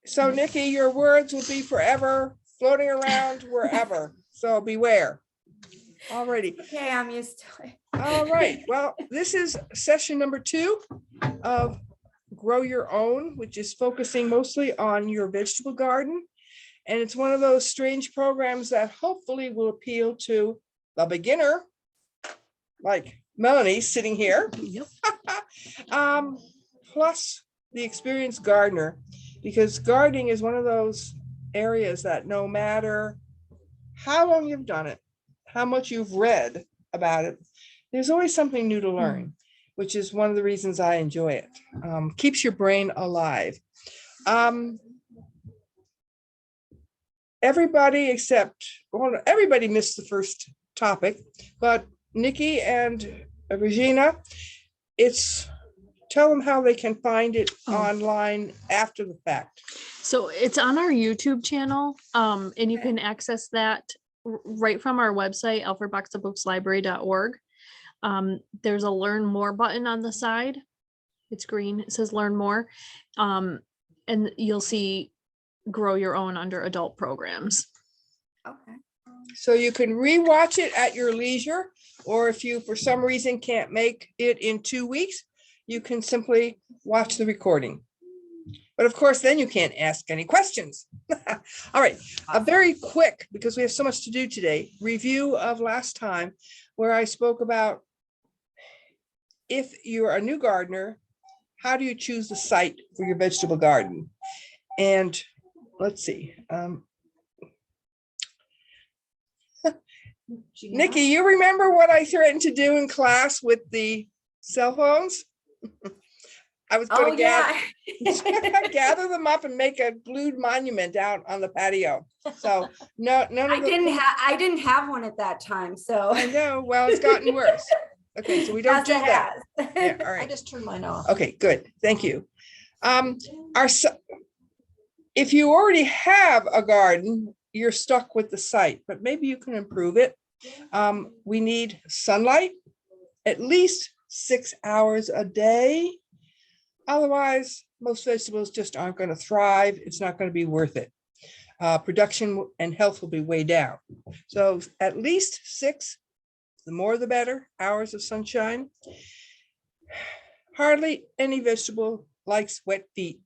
So Nikki, your words will be forever floating around wherever. So beware. Alrighty. Okay, I'm used to it. All right. Well, this is session number 2 of Grow Your Own, which is focusing mostly on your vegetable garden. And it's one of those strange programs that hopefully will appeal to the beginner, like Melanie sitting here, Yep. plus the experienced gardener, because gardening is one of those areas that no matter how long you've done it, how much you've read about it, there's always something new to learn, which is one of the reasons I enjoy it. Keeps your brain alive. Everybody except, well, everybody missed the first topic, but Nikki and Regina, tell them how they can find it online after the fact. So it's on our YouTube channel, and you can access that right from our website, alfredboxofbookslibrary.org. There's a learn more button on the side. It's green. It says learn more. And you'll see Grow Your Own under adult programs. Okay. So you can rewatch it at your leisure, or if you for some reason can't make it in 2 weeks, you can simply watch the recording. But of course, then you can't ask any questions. All right, a very quick, because we have so much to do today, review of last time where I spoke about if you're a new gardener, how do you choose the site for your vegetable garden? And let's see. Nikki, you remember what I threatened to do in class with the cell phones? I was going to gather them up and make a glued monument out on the patio. So I didn't have one at that time. So I know. Well, it's gotten worse. Okay, so we don't do that. Yeah, all right. I just turned mine off. Okay, good. Thank you. If you already have a garden, you're stuck with the site, but maybe you can improve it. We need sunlight, at least 6 hours a day. Otherwise, most vegetables just aren't going to thrive. It's not going to be worth it. Production and health will be way down. So at least 6, the more the better, hours of sunshine. Hardly any vegetable likes wet feet.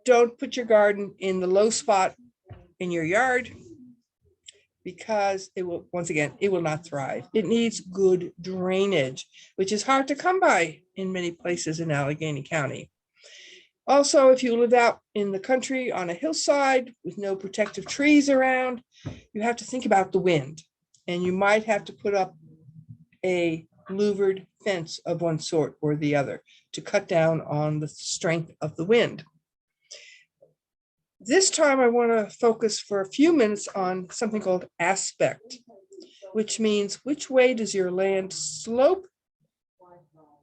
Don't put your garden in the low spot in your yard, because it will, once again, it will not thrive. It needs good drainage, which is hard to come by in many places in Allegheny County. Also, if you live out in the country on a hillside with no protective trees around, you have to think about the wind, and you might have to put up a louvered fence of one sort or the other to cut down on the strength of the wind. This time I want to focus for a few minutes on something called aspect, which means which way does your land slope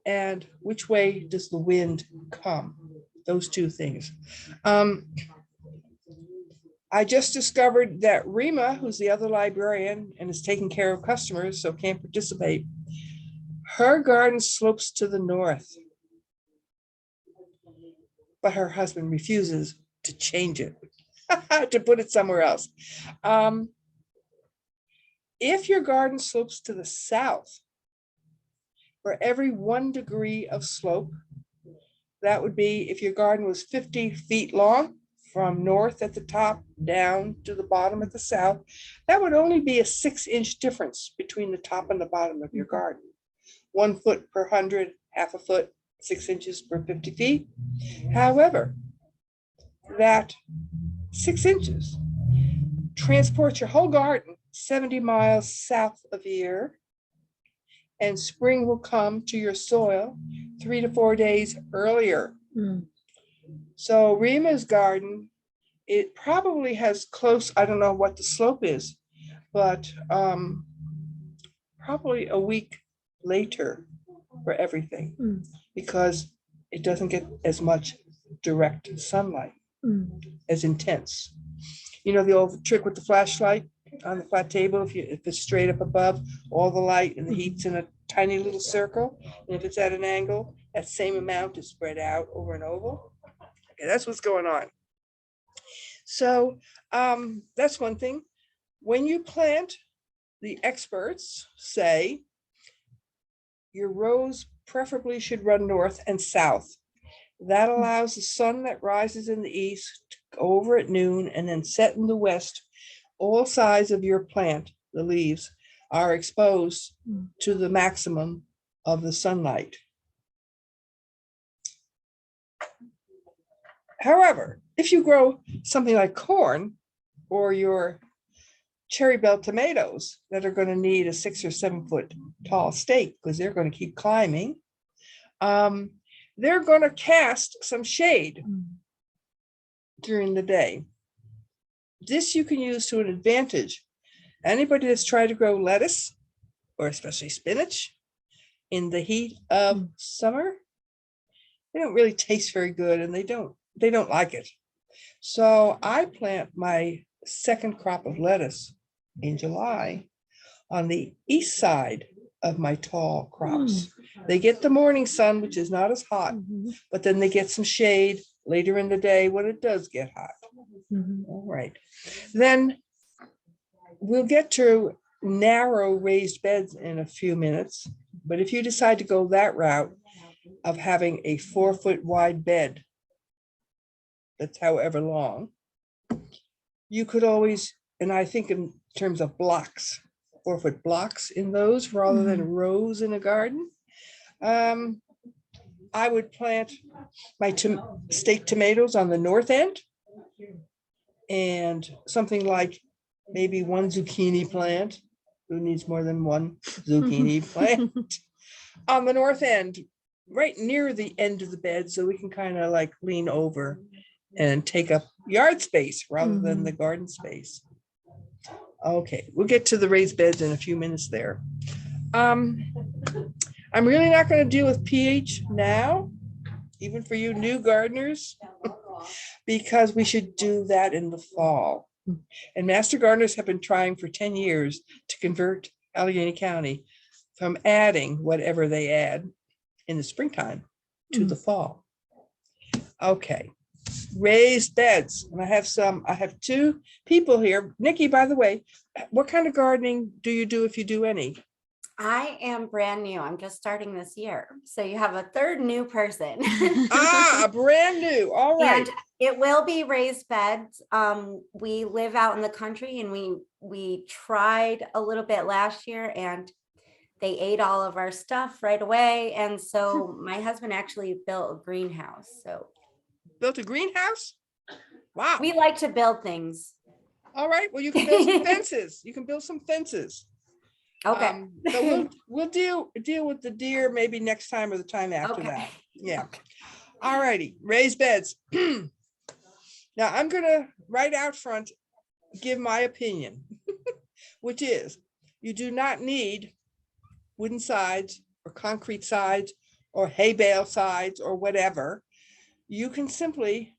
and which way does the wind come? Those two things. I just discovered that Rima, who's the other librarian and is taking care of customers, so can't participate, her garden slopes to the north, but her husband refuses to change it, to put it somewhere else. If your garden slopes to the south, for every 1 degree of slope, that would be if your garden was 50 feet long from north at the top down to the bottom at the south, that would only be a 6-inch difference between the top and the bottom of your garden. 1 foot per 100, half a foot, 6 inches per 50 feet. However, that 6 inches transports your whole garden 70 miles south of here, and spring will come to your soil 3 to 4 days earlier. So Rima's garden, it probably has close, I don't know what the slope is, but probably a week later for everything, because it doesn't get as much direct sunlight, as intense. You know the old trick with the flashlight on the flat table, if it's straight up above, all the light and the heat's in a tiny little circle, and if it's at an angle, that same amount is spread out over an oval. Okay, that's what's going on. So that's one thing. When you plant, the experts say your rows preferably should run north and south. That allows the sun that rises in the east to go over at noon and then set in the west. All sides of your plant, the leaves, are exposed to the maximum of the sunlight. However, if you grow something like corn or your cherry bell tomatoes that are going to need a 6 or 7 foot tall stake because they're going to keep climbing, they're going to cast some shade during the day. This you can use to an advantage. Anybody that's tried to grow lettuce, or especially spinach, in the heat of summer, they don't really taste very good, and they don't like it. So I plant my second crop of lettuce in July on the east side of my tall crops. They get the morning sun, which is not as hot, but then they get some shade later in the day when it does get hot. All right. Then we'll get to narrow raised beds in a few minutes. But if you decide to go that route of having a 4 foot wide bed, that's however long, you could always, and I think in terms of blocks, 4 foot blocks in those rather than rows in a garden. I would plant my stake tomatoes on the north end and something like maybe one zucchini plant. Who needs more than one zucchini plant on the north end, right near the end of the bed, so we can kind of like lean over and take up yard space rather than the garden space. Okay, we'll get to the raised beds in a few minutes there. I'm really not going to deal with pH now, even for you new gardeners, because we should do that in the fall. And master gardeners have been trying for 10 years to convert Allegheny County from adding whatever they add in the springtime to the fall. Okay, raised beds. And I have 2 people here. Nikki, by the way, what kind of gardening do you do if you do any? I am brand new. I'm just starting this year. So you have a third new person. Brand new. All right. And it will be raised beds. We live out in the country, and we tried a little bit last year, and they ate all of our stuff right away. And so my husband actually built a greenhouse. So built a greenhouse? Wow. We like to build things. All right. Well, you can build some fences. You can build some fences. Okay. But we'll deal with the deer maybe next time or the time after that. Yeah. Okay. All righty. Raised beds. Now I'm gonna right out front give my opinion, which is you do not need wooden sides or concrete sides or hay bale sides or whatever. You can simply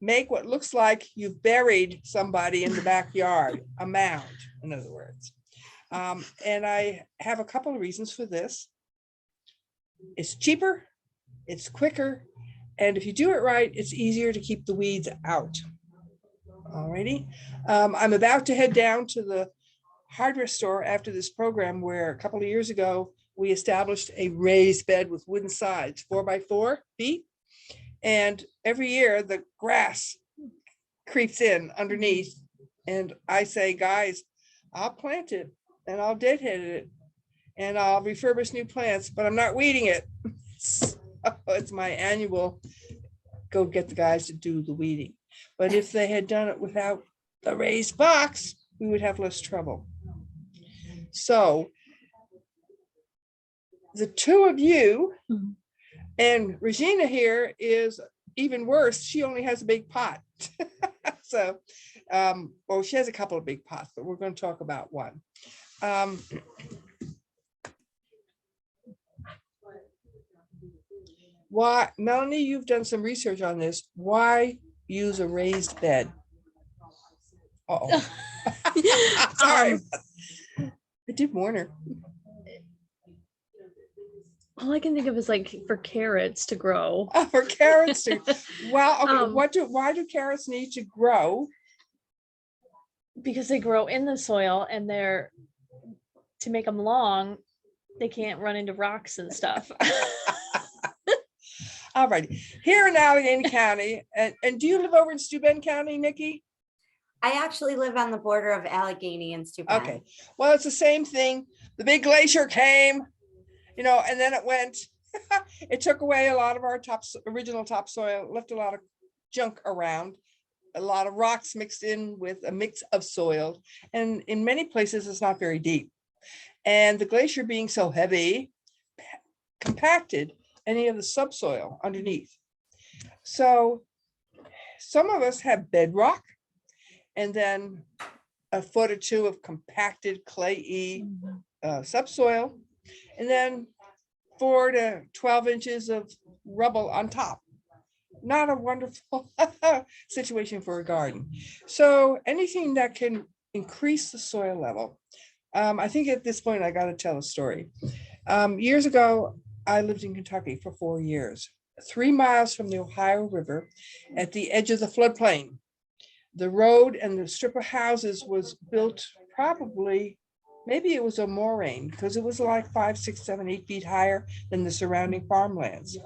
make what looks like you've buried somebody in the backyard, a mound, in other words. And I have a couple of reasons for this. It's cheaper, it's quicker, and if you do it right, it's easier to keep the weeds out. Alrighty. I'm about to head down to the hardware store after this program, where a couple of years ago, we established a raised bed with wooden sides, 4 by 4 feet. And every year the grass creeps in underneath. And I say, guys, I'll plant it and I'll deadhead it and I'll refurbish new plants, but I'm not weeding it. So it's my annual go get the guys to do the weeding. But if they had done it without the raised box, we would have less trouble. So the 2 of you, and Regina here is even worse. She only has a big pot. So, well, she has a couple of big pots, but we're going to talk about one. Why, Melanie, you've done some research on this. Why use a raised bed? Uh-oh. Sorry. I did warn her. All I can think of is like for carrots to grow. Oh, for carrots to, well, okay, Um, why do carrots need to grow? because they grow in the soil and they're to make them long, they can't run into rocks and stuff. All right, here in Allegheny County, and do you live over in Steuben County, Nikki? I actually live on the border of Allegheny and Steuben. Okay, well, it's the same thing. The big glacier came, you know, and then it went, it took away a lot of our original topsoil, left a lot of junk around, a lot of rocks mixed in with a mix of soil. And in many places, it's not very deep. And the glacier being so heavy, compacted any of the subsoil underneath. So some of us have bedrock and then a foot or two of compacted clayey subsoil, and then 4 to 12 inches of rubble on top. Not a wonderful situation for a garden. So anything that can increase the soil level. I think at this point, I got to tell a story. Years ago, I lived in Kentucky for 4 years, 3 miles from the Ohio River at the edge of the floodplain. The road and the strip of houses was built probably, maybe it was a moraine because it was like 5, 6, 7, 8 feet higher than the surrounding farmlands.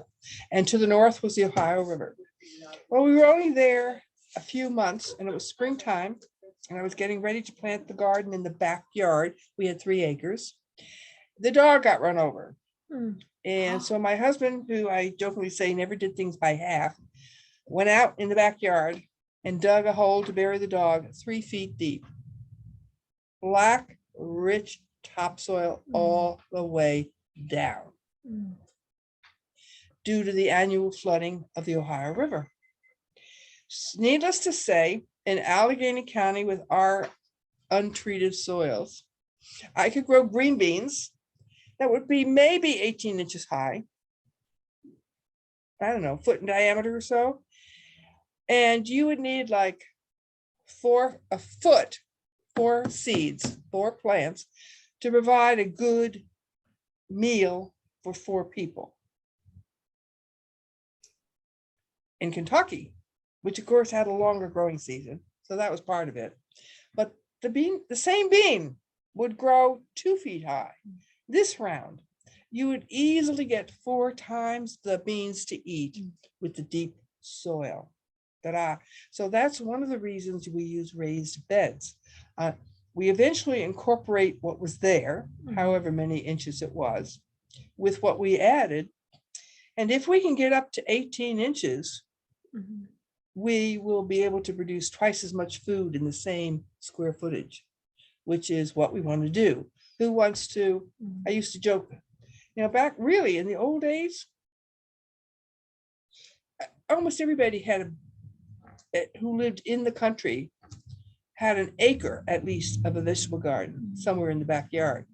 And to the north was the Ohio River. Well, we were only there a few months and it was springtime and I was getting ready to plant the garden in the backyard. We had 3 acres. The dog got run over. And so my husband, who I jokingly say never did things by half, went out in the backyard and dug a hole to bury the dog 3 feet deep. Black, rich topsoil all the way down due to the annual flooding of the Ohio River. Needless to say, in Allegheny County with our untreated soils, I could grow green beans that would be maybe 18 inches high. I don't know, foot in diameter or so. And you would need like 4 seeds, 4 plants to provide a good meal for 4 people. In Kentucky, which of course had a longer growing season, so that was part of it. But the same bean would grow 2 feet high. This round, you would easily get 4 times the beans to eat with the deep soil. So that's one of the reasons we use raised beds. We eventually incorporate what was there, however many inches it was, with what we added. And if we can get up to 18 inches, we will be able to produce twice as much food in the same square footage, which is what we want to do. Who wants to, I used to joke, you know, back really in the old days, almost everybody had who lived in the country had an acre at least of a vegetable garden somewhere in the backyard.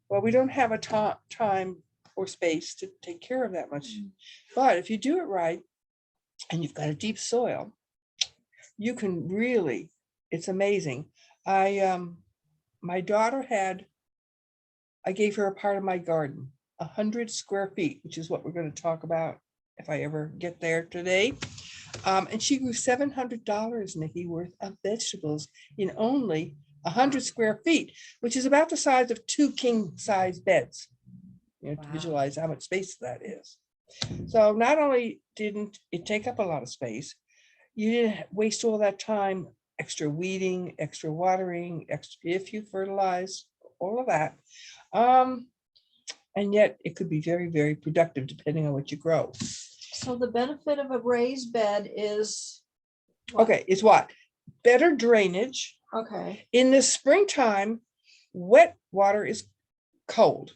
Well, we don't have a time or space to take care of that much. But if you do it right and you've got a deep soil, you can really, it's amazing. My daughter I gave her a part of my garden, 100 square feet, which is what we're going to talk about if I ever get there today. And she grew $700, Nikki, worth of vegetables in only 100 square feet, which is about the size of 2 king-size beds. You know, to visualize how much space that is. So not only didn't it take up a lot of space, you didn't waste all that time, extra weeding, extra watering, if you fertilize, all of that. And yet it could be very, very productive depending on what you grow. So the benefit of a raised bed is what? Okay, it's what? Better drainage. Okay. In the springtime, wet water is cold.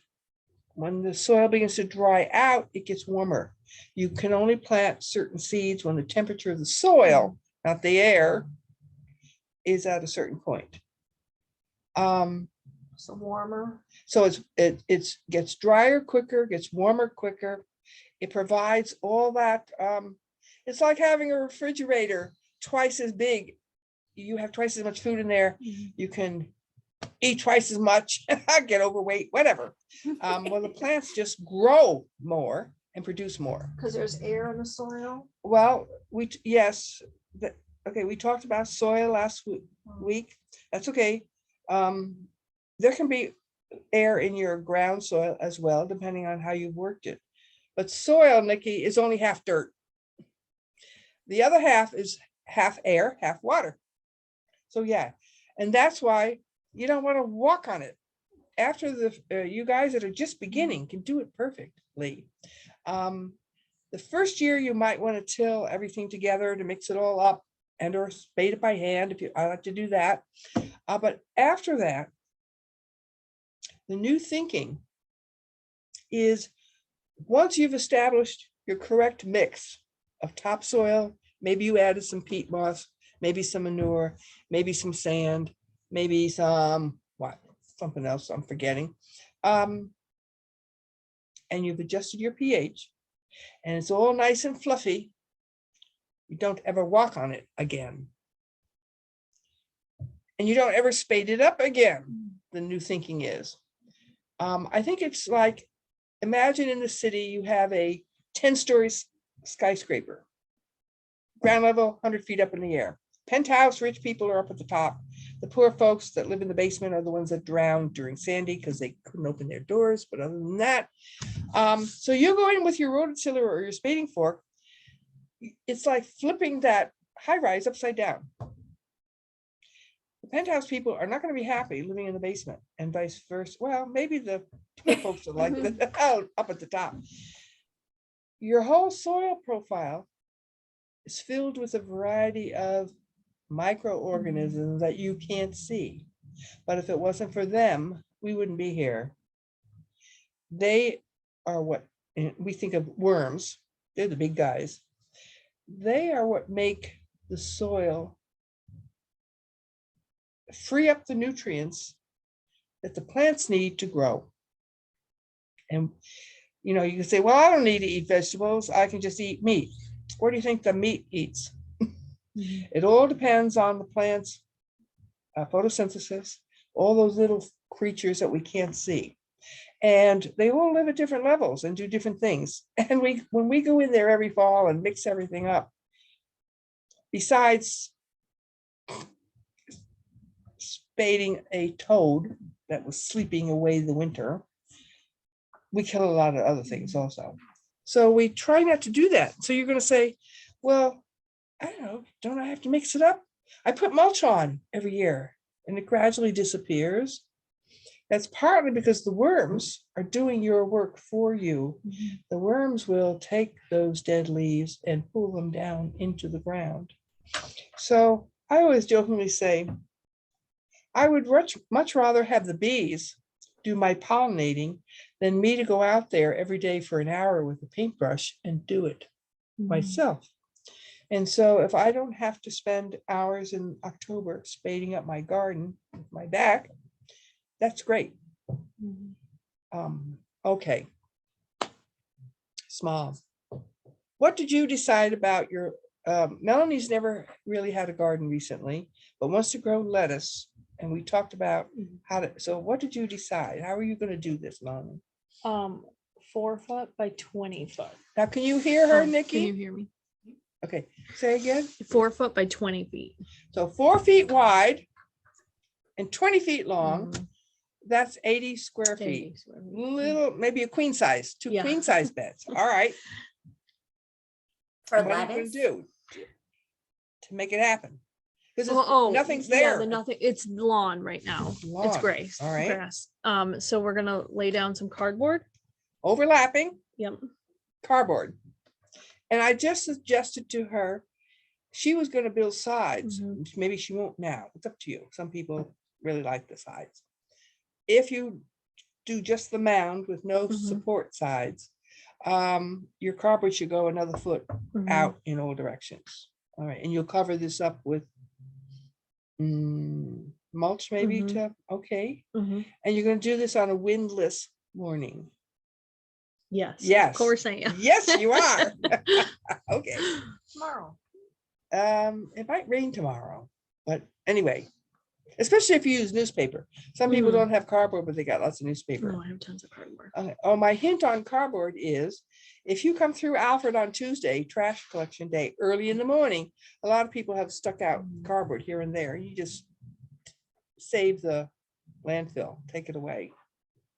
When the soil begins to dry out, it gets warmer. You can only plant certain seeds when the temperature of the soil, not the air, is at a certain point. So warmer. So it gets drier quicker, gets warmer quicker. It provides all that. It's like having a refrigerator twice as big. You have twice as much food in there. You can eat twice as much, get overweight, whatever. Well, the plants just grow more and produce more. Because there's air in the soil. Well, yes, okay, we talked about soil last week. That's okay. There can be air in your ground soil as well, depending on how you've worked it. But soil, Nikki, is only half dirt. The other half is half air, half water. So yeah, and that's why you don't want to walk on it. After you guys that are just beginning can do it perfectly. The first year you might want to till everything together to mix it all up and or spade it by hand if I like to do that. But after that, the new thinking is once you've established your correct mix of topsoil, maybe you added some peat moss, maybe some manure, maybe some sand, maybe some something else I'm forgetting. And you've adjusted your pH and it's all nice and fluffy. You don't ever walk on it again. And you don't ever spade it up again. The new thinking is. I think it's like, imagine in the city, you have a 10-story skyscraper, ground level, 100 feet up in the air. Penthouse, rich people are up at the top. The poor folks that live in the basement are the ones that drowned during Sandy because they couldn't open their doors. But other than that, so you go in with your rototiller or your spading fork. It's like flipping that high rise upside down. The penthouse people are not going to be happy living in the basement and vice versa. Well, maybe the poor folks are like up at the top. Your whole soil profile is filled with a variety of microorganisms that you can't see. But if it wasn't for them, we wouldn't be here. They are what we think of worms. They're the big guys. They are what make the soil free up the nutrients that the plants need to grow. And you know, you can say, well, I don't need to eat vegetables. I can just eat meat. Where do you think the meat eats? It all depends on the plant's photosynthesis, all those little creatures that we can't see. And they all live at different levels and do different things. And when we go in there every fall and mix everything up, besides spading a toad that was sleeping away the winter, we kill a lot of other things also. So we try not to do that. So you're going to say, well, I don't know, don't I have to mix it up? I put mulch on every year and it gradually disappears. That's partly because the worms are doing your work for you. The worms will take those dead leaves and pull them down into the ground. So I always jokingly say, I would much rather have the bees do my pollinating than me to go out there every day for an hour with a paintbrush and do it myself. And so if I don't have to spend hours in October spading up my garden with my back, that's great. Okay. Small. What did you decide about your, Melanie's never really had a garden recently, but wants to grow lettuce. And we talked about how to, so what did you decide? How are you going to do this, Melanie? 4 foot by 20 foot. Now, can you hear her, Nikki? Can you hear me? Okay, say again. 4 foot by 20 feet. So 4 feet wide and 20 feet long. That's 80 square feet. 80 square feet. Little, maybe a queen size, two queen size beds. All right. For What are you lettuce. gonna do to make it happen? Because nothing's Yeah, there. nothing. It's lawn right now. Lawn. It's grass. All right. Grass. So we're gonna lay down some cardboard. Overlapping Yep. cardboard. And I just suggested to her, she was going to build sides. Maybe she won't now. It's up to you. Some people really like the sides. If you do just the mound with no support sides, your cardboard should go another foot out in all directions. All right. And you'll cover this up with mulch maybe okay. And you're going to do this on a windless morning. Yes. Yes. Of course I am. Yes, you are. Okay. Tomorrow. It might rain tomorrow, but anyway, especially if you use newspaper. Some people Mhm. don't have cardboard, but they got lots of newspaper. No, I have tons of cardboard. Oh, my hint on cardboard is if you come through Alfred on Tuesday, trash collection day, early in the morning, a lot of people have stuck out cardboard here and there. You just save the landfill, take it away,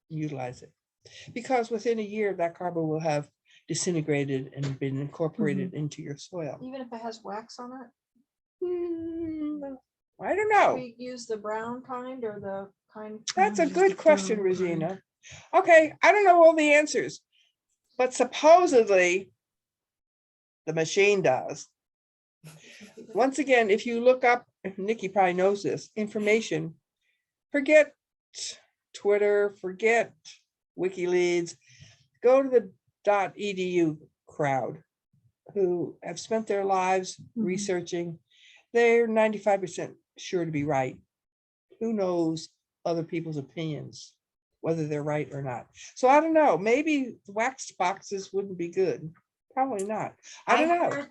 utilize it. Because within a year, that cardboard will have disintegrated and been incorporated into your soil. Even if it has wax on it? I don't Should know. we use the brown kind or the kind? That's a Use good the question, brown kind. Rosina. Okay, I don't know all the answers, but supposedly the machine does. Once again, if you look up, Nikki probably knows this, information, forget Twitter, forget WikiLeaks, go to the .edu crowd who have spent their lives researching. They're 95% sure to be right. Who knows other people's opinions, whether they're right or not. So I don't know, maybe wax boxes wouldn't be good. Probably not. I don't know.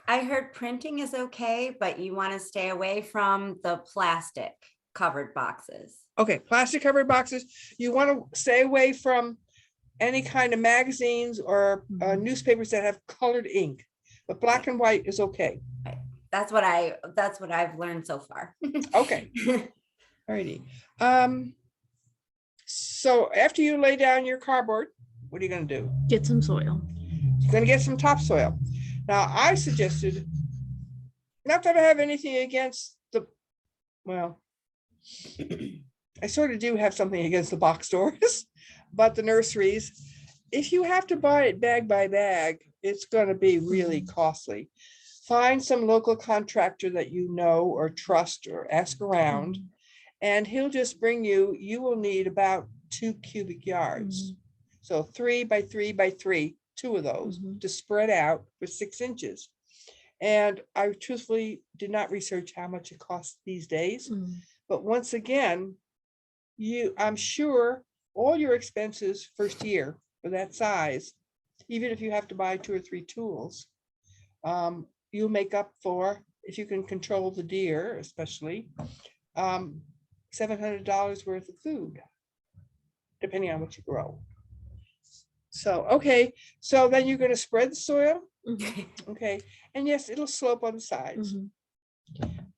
I heard printing is okay, but you want to stay away from the plastic covered boxes. Okay, plastic covered boxes. You want to stay away from any kind of magazines or newspapers that have colored ink, but black and white is okay. That's what I've learned so far. Okay. Alrighty. So after you lay down your cardboard, what are you going to do? Get some soil. You're going to get some topsoil. Now, I suggested, not that I have anything against the, well, I sort of do have something against the box stores, but the nurseries, if you have to buy it bag by bag, it's going to be really costly. Find some local contractor that you know or trust or ask around, and he'll just bring you, you will need about 2 cubic yards. So 3 by 3 by 3, 2 of those to spread out for 6 inches. And I truthfully did not research how much it costs these days. But once again, I'm sure all your expenses first year for that size, even if you have to buy 2 or 3 tools, you'll make up for, if you can control the deer, especially, $700 worth of food, depending on what you grow. So, okay, so then you're going to spread the soil. Okay, and yes, it'll slope on the sides.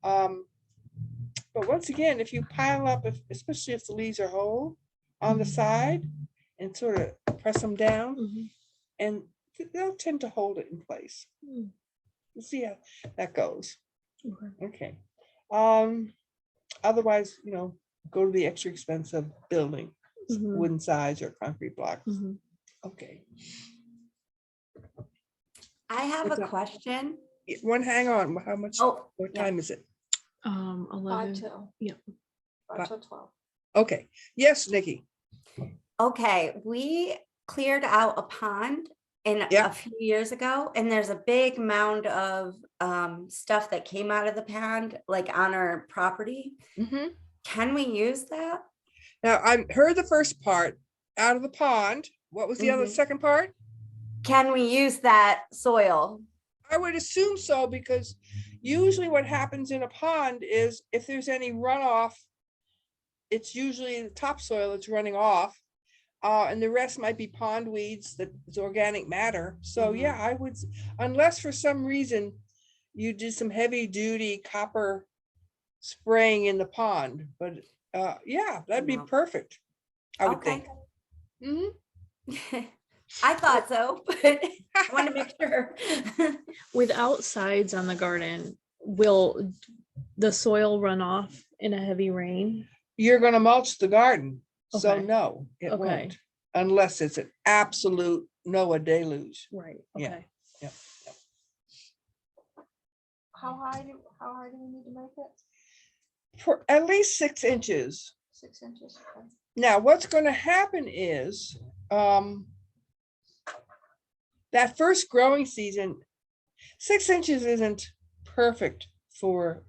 But once again, if you pile up, especially if the leaves are whole on the side and sort of press them down, and they'll tend to hold it in place. We'll see how that goes. Okay. Otherwise, go to the extra expensive building, wooden sides or concrete blocks. Okay. I have a question. Hang on. How much? Oh, What yeah. time is it? 11. 5 till. Yep. 5 till 12. Okay. Yes, Nikki. Okay, we cleared out a pond a few years ago, and there's a big mound of stuff that came out of the pond, like on our property. Can we use that? Now, I heard the first part, out of the pond. What was the other second part? Can we use that soil? I would assume so, because usually what happens in a pond is if there's any runoff, it's usually the topsoil that's running off, and the rest might be pond weeds, that's organic matter. So yeah, I would, unless for some reason you did some heavy duty copper spraying in the pond, but yeah, that'd be perfect, I would think. I thought so, but I want to make sure. Without sides on the garden, will the soil run off in a heavy rain? You're going to mulch the garden, so Okay. no, it won't, unless it's an absolute Noah deluge. Right. Yeah. Okay. Yeah. How high do we need to make it? For at least 6 inches. 6 inches. Okay. Now, what's going to happen is that first growing season, 6 inches isn't perfect for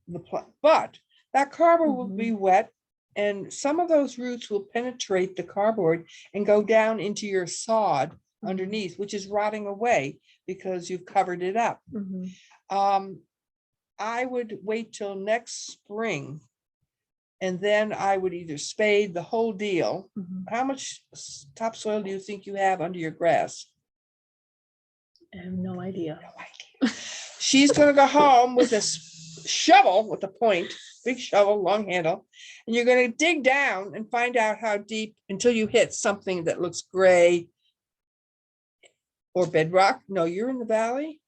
the plant, but that cardboard will be wet, and some of those roots will penetrate the cardboard and go down into your sod underneath, which is rotting away because you've covered it up. I would wait till next spring And then I would either spade the whole deal. Mhm. How much topsoil do you think you have under your grass? I have no idea. No idea. She's gonna go home with a shovel with a point, big shovel, long handle, and you're gonna dig down and find out how deep until you hit something that looks gray or bedrock. No, you're in the valley,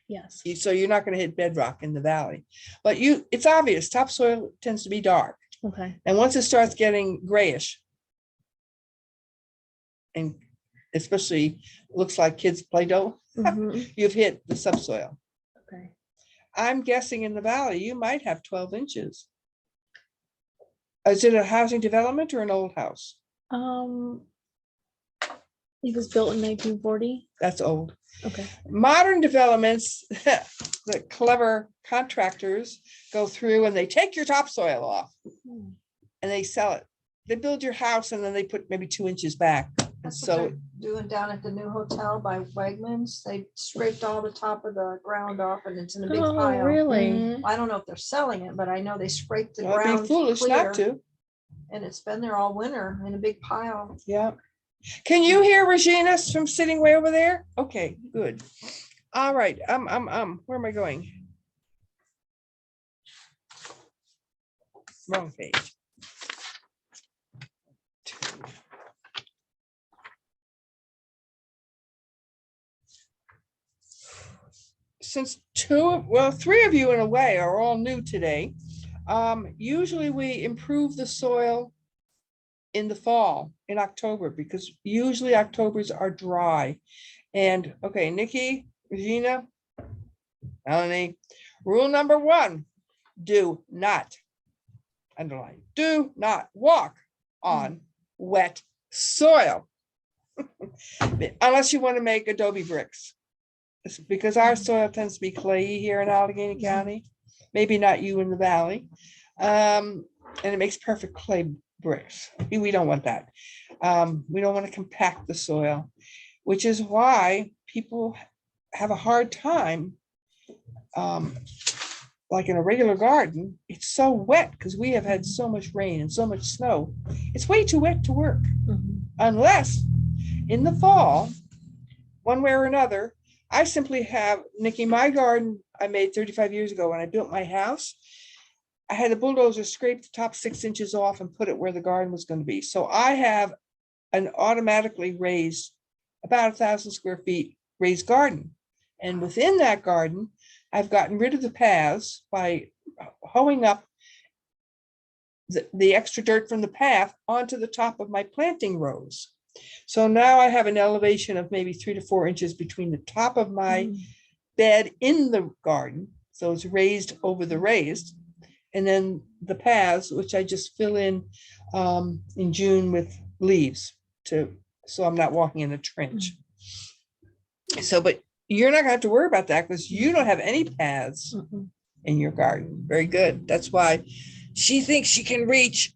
Yes. so you're not gonna hit bedrock in the valley. But it's obvious, topsoil tends to be dark. Okay. And once it starts getting grayish, and especially looks like kids' Play-Doh, Mhm. you've hit the subsoil. Okay. I'm guessing in the valley, you might have 12 inches. Is it a housing development or an old house? It was built in 1940. That's old. Okay. Modern developments, the clever contractors go through and they take your topsoil off Hmm. and they sell it. They build your house and then they put maybe 2 inches back. And That's what so they're doing down at the new hotel by Wegmans. They scraped all the top of the ground off and it's in a big Oh, pile. really? Mhm. I don't know if they're selling it, but I know they scraped the Well, it'd ground be foolish clear, not to. and it's been there all winter in a big pile. Yeah. Can you hear Regina from sitting way over there? Okay, good. All right. Where am I going? Wrong page. Since three of you in a way are all new today. Usually we improve the soil in the fall, in October, because usually Octobers are dry. And okay, Nikki, Regina, Melanie, rule number 1, do not, underline, do not walk on wet soil. Unless you want to make adobe bricks. It's because our soil tends to be clayey here in Allegheny County, maybe not you in the valley. And it makes perfect clay bricks. We don't want that. We don't want to compact the soil, which is why people have a hard time. Like in a regular garden, it's so wet because we have had so much rain and so much snow. It's way too wet to work. Mhm. Unless in the fall, one way or another, I simply have, Nikki, my garden I made 35 years ago when I built my house. I had the bulldozer scrape the top 6 inches off and put it where the garden was going to be. So I have an automatically raised, about 1,000 square feet raised garden. And within that garden, I've gotten rid of the paths by hoeing up the extra dirt from the path onto the top of my planting rows. So now I have an elevation of maybe 3 to 4 inches between the top of my bed in the garden. So it's raised over the raised. And then the paths, which I just fill in June with leaves so I'm not walking in a trench. So, but you're not gonna have to worry about that because you don't have any paths Mhm. in your garden. Very good. That's why she thinks she can reach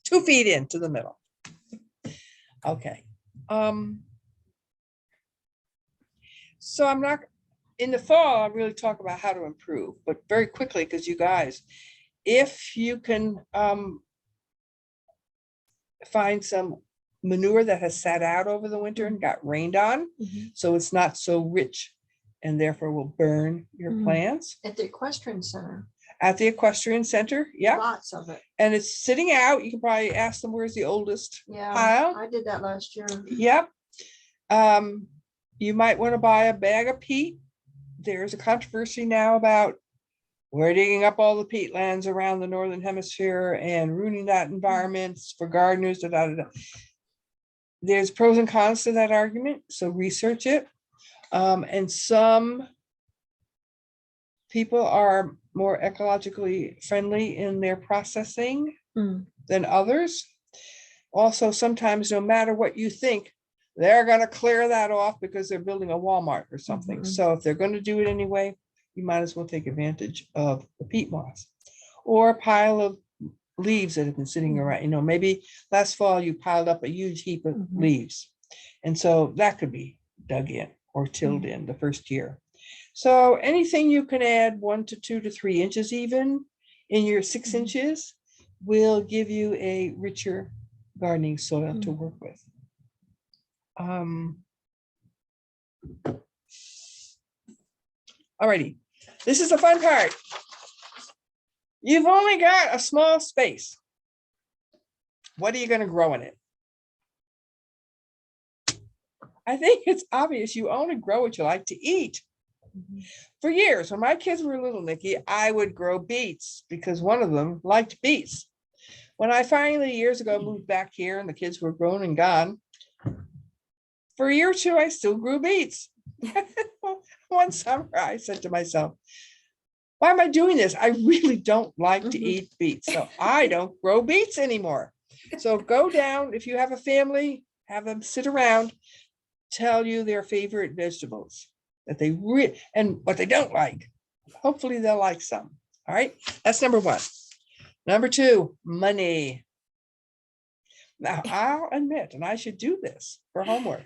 2 feet into the middle. Okay. So I'm not, in the fall, I'll really talk about how to improve, but very quickly, because you guys, if you can find some manure that has sat out over the winter and got rained on, Mhm. so it's not so rich and therefore will burn your Mhm. plants. At the equestrian center, At the equestrian center, yeah, lots of it. and it's sitting out. You can probably ask them where's the oldest Yeah, pile. I did that last year. Yep. You might want to buy a bag of peat. There's a controversy now about we're digging up all the peatlands around the northern hemisphere and ruining that environments for gardeners. Da, da, da, da. There's pros and cons to that argument, so research it. And some people are more ecologically friendly in their processing Mm. than others. Also, sometimes no matter what you think, they're going to clear that off because they're building a Walmart or something. Mhm. So if they're going to do it anyway, you might as well take advantage of the peat moss or a pile of leaves that have been sitting around. You know, maybe last fall you piled up a huge heap of Mhm. leaves. And so that could be dug in or tilled in the first year. So anything you can add 1 to 2 to 3 inches even in your 6 inches will give you a richer gardening soil to work with. Alrighty, this is the fun part. You've only got a small space. What are you going to grow in it? I think it's obvious you only grow what you like to eat. For years, when my kids were little, Nikki, I would grow beets because one of them liked beets. When I finally years ago moved back here and the kids were grown and gone, for a year or two, I still grew beets. One summer, I said to myself, why am I doing this? I really don't like to eat beets, so I don't grow beets anymore. So go down, if you have a family, have them sit around, tell you their favorite vegetables that they and what they don't like. Hopefully they'll like some. All right, that's number one. Number two, money. Now I'll admit, and I should do this for homework,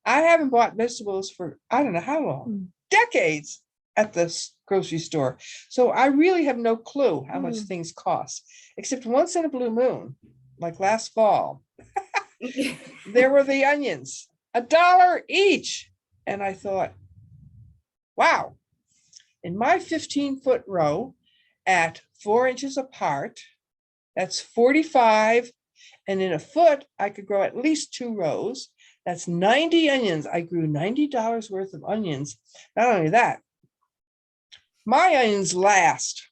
I haven't bought vegetables for I don't know how long, decades at the grocery store. So I really have no clue how much things cost, except once in a blue moon, like last fall, there were the onions, $1 each. And I thought, wow, in my 15-foot row at 4 inches apart, that's 45. And in a foot, I could grow at least 2 rows. That's 90 onions. I grew $90 worth of onions. Not only that, my onions last.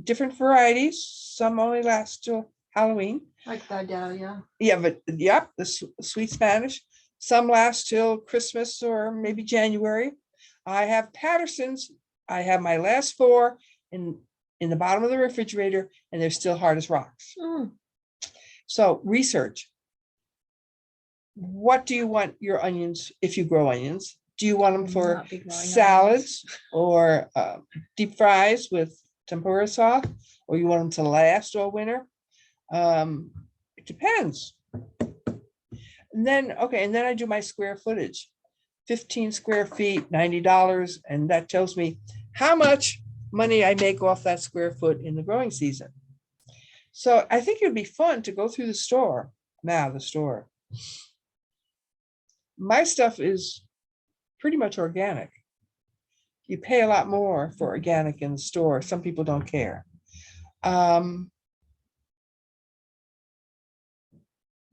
Different varieties, some only last till Halloween. Like Vidalia. Yeah, but yep, the sweet Spanish. Some last till Christmas or maybe January. I have Pattersons. I have my last 4 in the bottom of the refrigerator, and they're still hard as rocks. So research. What do you want your onions, if you grow onions? Do you want them for salads or deep fries with tempura sauce, or you want them to last all winter? It depends. And then I do my square footage, 15 square feet, $90, and that tells me how much money I make off that square foot in the growing season. So I think it'd be fun to go through the store. My stuff is pretty much organic. You pay a lot more for organic in the store. Some people don't care.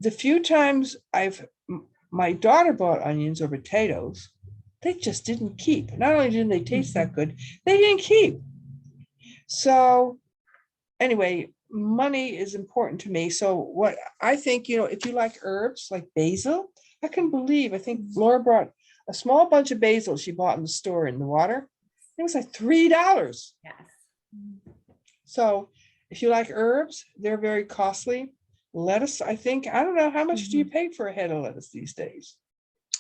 The few times my daughter bought onions or potatoes, they just didn't keep. Not only didn't they taste that good, they didn't keep. So anyway, money is important to me. So what I think, if you like herbs like basil, I think Laura brought a small bunch of basil she bought in the store in the water. It was like $3. Yes. So if you like herbs, they're very costly. Lettuce, I don't know, how much do you pay for a head of lettuce these days?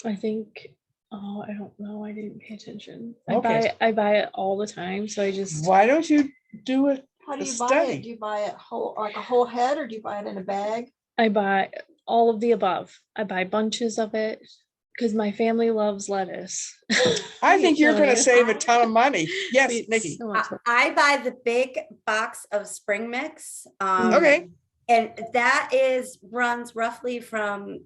I think, I don't know. I didn't pay attention. Okay. I buy it all the time. So I just, Why don't you do it? How do A you buy study. it? Do you buy it whole, like a whole head, or do you buy it in a bag? I buy all of the above. I buy bunches of it because my family loves lettuce. I think you're going to So, save a ton of money. Yes, it's Nikki. so much I buy the big box of spring mix. Okay. And that runs roughly from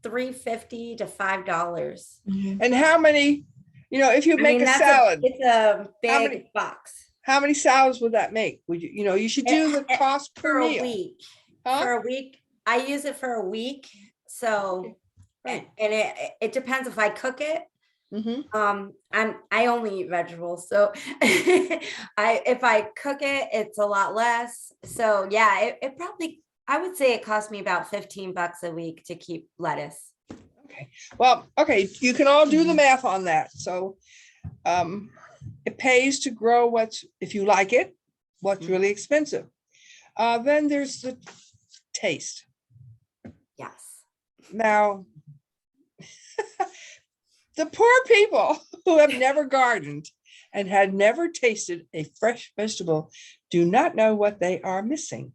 $3.50 to $5. And how many, if you make a salad, It's a How big many- box how many salads would that make? Would you should do the cost per for a meal. week. Huh? For a week, I use it for a week. So, Right. and it depends if I cook it. Mhm. I only eat vegetables, so if I cook it, it's a lot less. So yeah, it probably, I would say it cost me about $15 a week to keep lettuce. Okay. Well, okay. You can all do the math on that. So, it pays to grow if you like it, what's really expensive. Then there's the taste. Yes. Now, the poor people who have never gardened and had never tasted a fresh vegetable do not know what they are missing.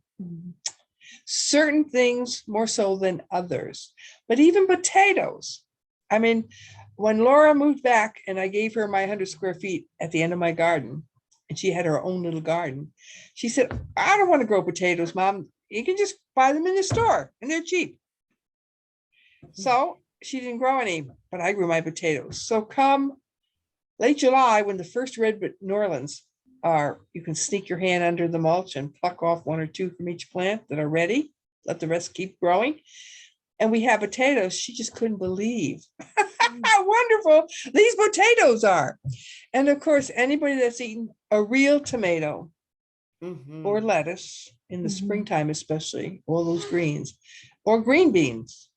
Certain things more so than others, but even potatoes. I mean, when Laura moved back and I gave her my 100 square feet at the end of my garden, and she had her own little garden. She said, I don't want to grow potatoes, Mom. You can just buy them in the store and they're cheap. So she didn't grow any, but I grew my potatoes. So come late July, when the first red Norlands are, you can sneak your hand under the mulch and pluck off 1 or 2 from each plant that are ready. Let the rest keep growing. And we have potatoes. She just couldn't believe how wonderful these potatoes are. And of course, anybody that's eaten a real tomato or lettuce in the springtime, especially all those greens, or green beans,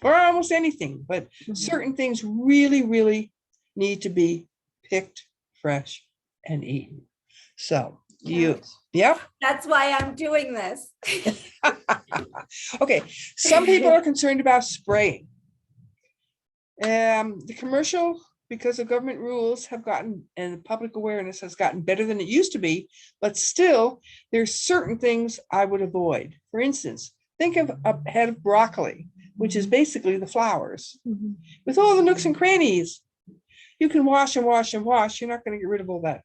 or almost anything, but certain things really, really need to be picked fresh and eaten. So yep. That's why I'm doing this. Okay, some people are concerned about spraying. The commercial, because of government rules have gotten, and public awareness has gotten better than it used to be, but still there's certain things I would avoid. For instance, think of a head of broccoli, which is basically the flowers, with all the nooks and crannies. You can wash and wash and wash. You're not going to get rid of all that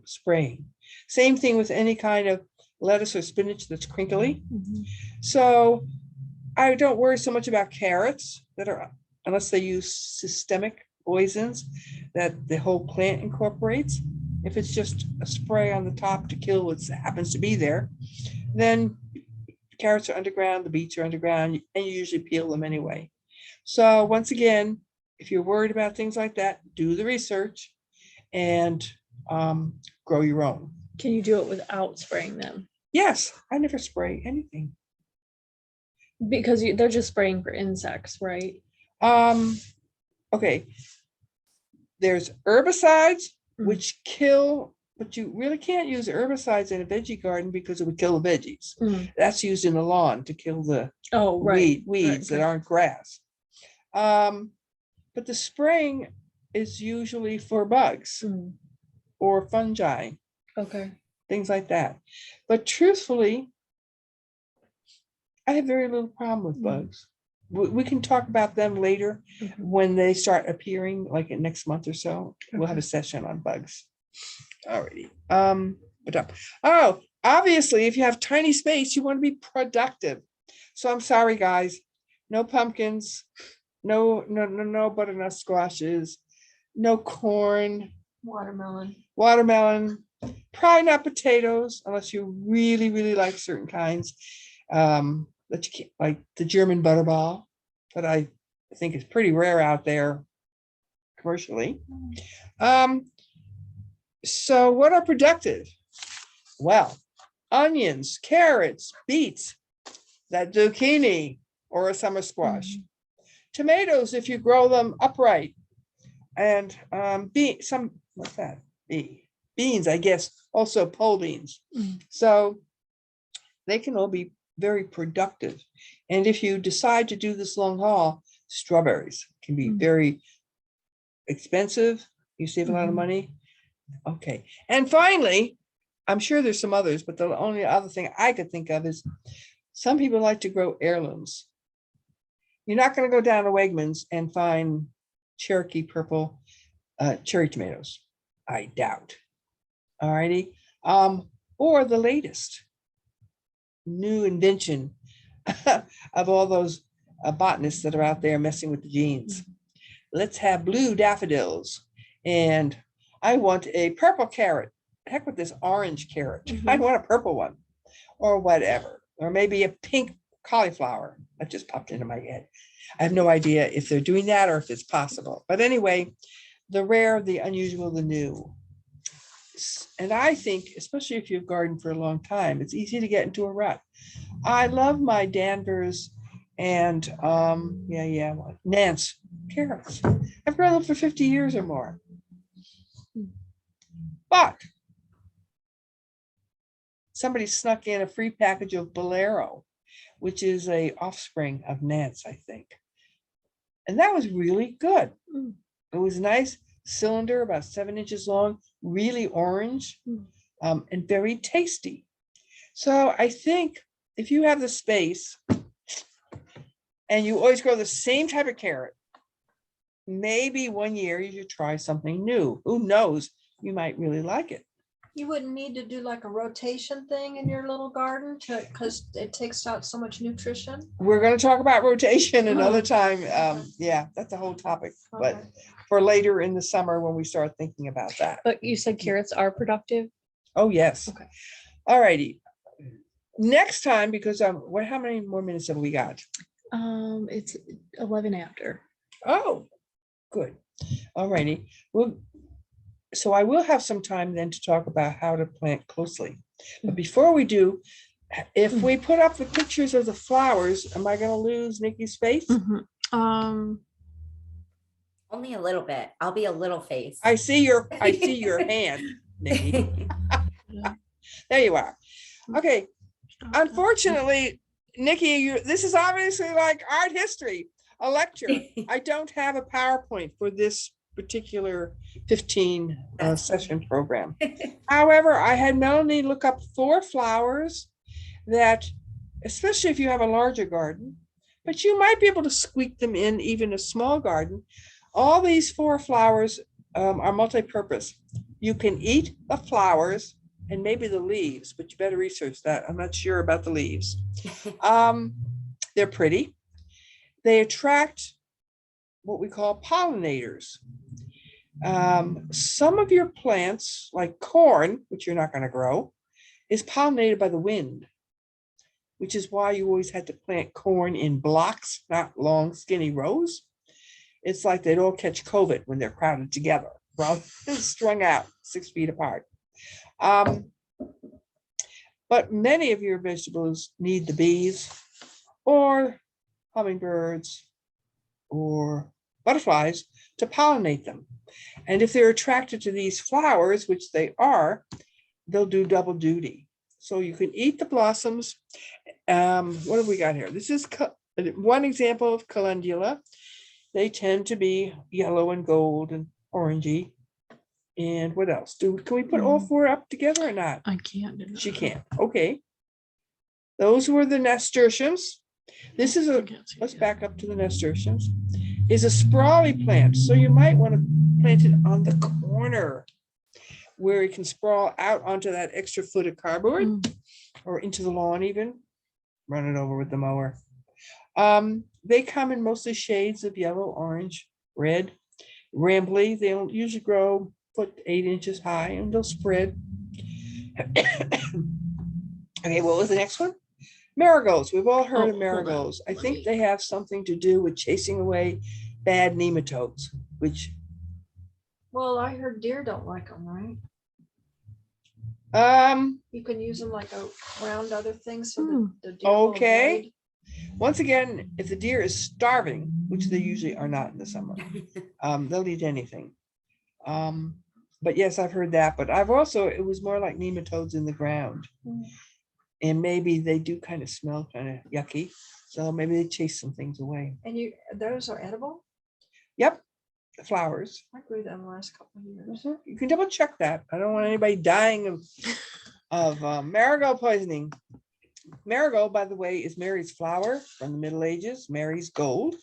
spraying. Same thing with any kind of lettuce or spinach that's crinkly. So I don't worry so much about carrots that are, unless they use systemic poisons that the whole plant incorporates. If it's just a spray on the top to kill what happens to be there, then carrots are underground, the beets are underground, and you usually peel them anyway. So once again, if you're worried about things like that, do the research and grow your own. Can you do it without spraying them? Yes, I never spray anything. Because they're just spraying for insects, right? Okay. There's herbicides which kill, but you really can't use herbicides in a veggie garden because it would kill the veggies. That's used in the lawn to kill the weeds that aren't grass. But the spraying is usually for bugs or fungi. Okay. Things like that. But truthfully, I have very little problem with bugs. We can talk about them later when they start appearing, like in next month or so. We'll have a session on bugs. Alrighty. Obviously, if you have tiny space, you want to be productive. So I'm sorry, guys. No pumpkins, no butternut squashes, no corn, Watermelon. Probably not potatoes, unless you really, really like certain kinds. That you can't, like the German butterball, that I think is pretty rare out there commercially. So what are productive? Well, onions, carrots, beets, that zucchini or a summer squash. Tomatoes, if you grow them upright, and beans, I guess, also pole beans. So they can all be very productive. And if you decide to do this long haul, strawberries can be very expensive. You save a lot of money. Okay. And finally, I'm sure there's some others, but the only other thing I could think of is some people like to grow heirlooms. You're not going to go down to Wegmans and find Cherokee purple cherry tomatoes. I doubt. All righty. Or the latest new invention of all those botanists that are out there messing with the genes. Let's have blue daffodils. And I want a purple carrot. Heck with this orange carrot. I want a purple one or whatever. Or maybe a pink cauliflower. That just popped into my head. I have no idea if they're doing that or if it's possible. But anyway, the rare, the unusual, the new. And I think, especially if you've gardened for a long time, it's easy to get into a rut. I love my Danvers and Nance carrots. I've grown them for 50 years or more. But somebody snuck in a free package of Bolero, which is a offspring of Nance, I think. And that was really good. It was nice cylinder, about 7 inches long, really orange, and very tasty. So I think if you have the space and you always grow the same type of carrot, maybe one year you should try something new. Who knows? You might really like it. You wouldn't need to do like a rotation thing in your little garden because it takes out so much nutrition. We're going to talk about rotation another Oh, time. okay. Yeah, that's a whole topic, but Okay. for later in the summer when we start thinking about that. But you said carrots are productive? Oh, yes. Okay. All righty. Next time, because how many more minutes have we got? It's 11 after. Oh, good. All righty. Well, so I will have some time then to talk about how to plant closely. But before we do, if we put up the pictures of the flowers, am I going to lose Nikki's face? Only a little bit. I'll be a little face. I see your hand, Nikki. There you are. Okay. Unfortunately, Nikki, this is obviously like art history, a lecture. I don't have a PowerPoint for this particular 15 session program. However, I had Melanie look up 4 flowers that, especially if you have a larger garden, but you might be able to squeak them in even a small garden. All these 4 flowers are multi-purpose. You can eat the flowers and maybe the leaves, but you better research that. I'm not sure about the leaves. They're pretty. They attract what we call pollinators. Some of your plants, like corn, which you're not going to grow, is pollinated by the wind, which is why you always had to plant corn in blocks, not long, skinny rows. It's like they'd all catch COVID when they're crowded together, rather than strung out 6 feet apart. But many of your vegetables need the bees or hummingbirds or butterflies to pollinate them. And if they're attracted to these flowers, which they are, they'll do double duty. So you can eat the blossoms. What have we got here? This is one example of calendula. They tend to be yellow and gold and orangey. And what else? Can we put all 4 up together or not? I can't. She can't. Okay. Those were the nasturtiums. This is let's back up to the nasturtiums. Is a sprawly plant. So you might want to plant it on the corner where it can sprawl out onto that extra foot of cardboard or into the lawn even. Run it over with the mower. They come in mostly shades of yellow, orange, red, rambly. They'll usually grow 8 inches high and they'll spread. Okay, what was the next one? Marigolds. We've all heard of marigolds. I think they have something to do with chasing away bad nematodes, which Well, I heard deer don't like them, right? You can use them like around other things so that the deer will okay. avoid. Once again, if the deer is starving, which they usually are not in the summer, they'll eat anything. But yes, I've heard that, but I've also, it was more like nematodes in the ground. And maybe they do kind of smell kind of yucky. So maybe they chase some things away. And those are edible? Yep, the flowers. I grew them the last couple of years. You can double check that. I don't want anybody dying of marigold poisoning. Marigold, by the way, is Mary's flower from the Middle Ages, Mary's gold,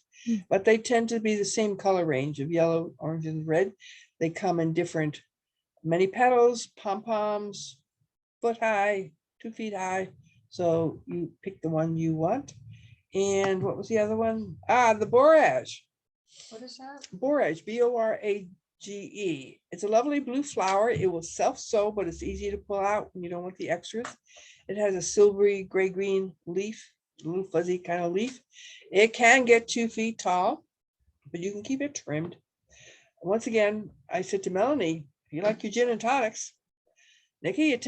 but they tend to be the same color range of yellow, orange, and red. They come in different, many petals, pom-poms, foot high, 2 feet high. So you pick the one you want. And what was the other one? The borage. What is that? Borage, Borage. It's a lovely blue flower. It will self-sow, but it's easy to pull out when you don't want the extras. It has a silvery gray-green leaf, a little fuzzy kind of leaf. It can get 2 feet tall, but you can keep it trimmed. Once again, I said to Melanie, if you like your gin and tonics, Nikki, you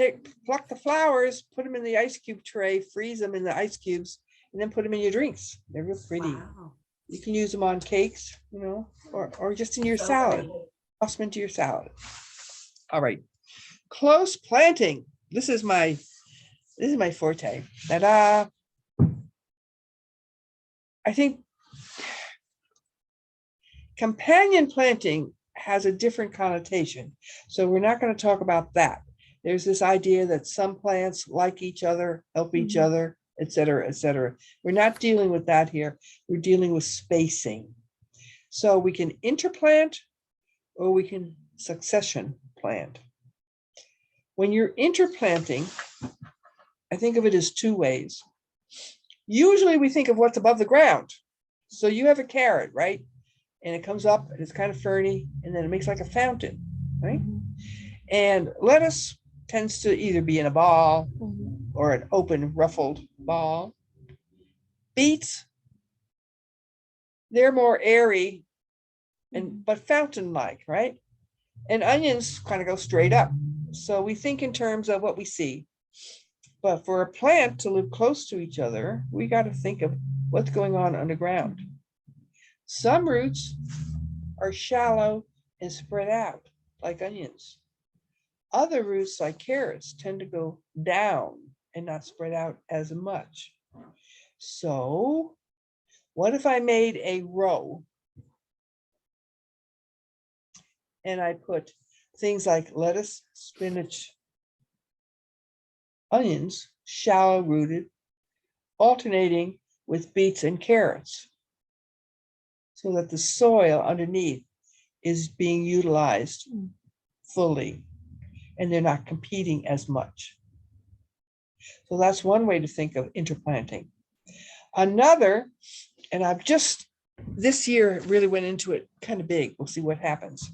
pluck the flowers, put them in the ice cube tray, freeze them in the ice cubes, and then put them in your drinks. They're real pretty. Wow. You can use them on cakes, or just in your salad. Toss them into your salad. All right. Close planting. This is my forte. Ta-da. I think companion planting has a different connotation. So we're not going to talk about that. There's this idea that some plants like each other, help each other, et cetera, et cetera. We're not dealing with that here. We're dealing with spacing. So we can interplant or we can succession plant. When you're interplanting, I think of it as two ways. Usually we think of what's above the ground. So you have a carrot, right? And it comes up and it's kind of ferny and then it makes like a fountain, right? And lettuce tends to either be in a ball or an open ruffled ball. Beets, they're more airy and but fountain-like, right? And onions kind of go straight up. So we think in terms of what we see. But for a plant to live close to each other, we got to think of what's going on underground. Some roots are shallow and spread out like onions. Other roots like carrots tend to go down and not spread out as much. So what if I made a row and I put things like lettuce, spinach, onions, shallow rooted, alternating with beets and carrots, so that the soil underneath is being utilized fully and they're not competing as much. So that's one way to think of interplanting. Another, and I've just, this year really went into it kind of big. We'll see what happens.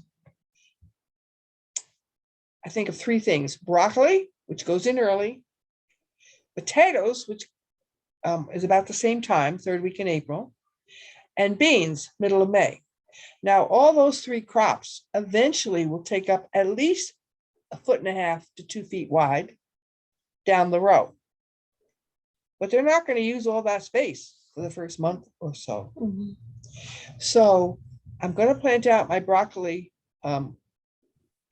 I think of three things: broccoli, which goes in early, potatoes, which is about the same time, third week in April, and beans, middle of May. Now, all those three crops eventually will take up at least 1.5 to 2 feet wide down the row. But they're not going to use all that space for the first month or so. So I'm going to plant out my broccoli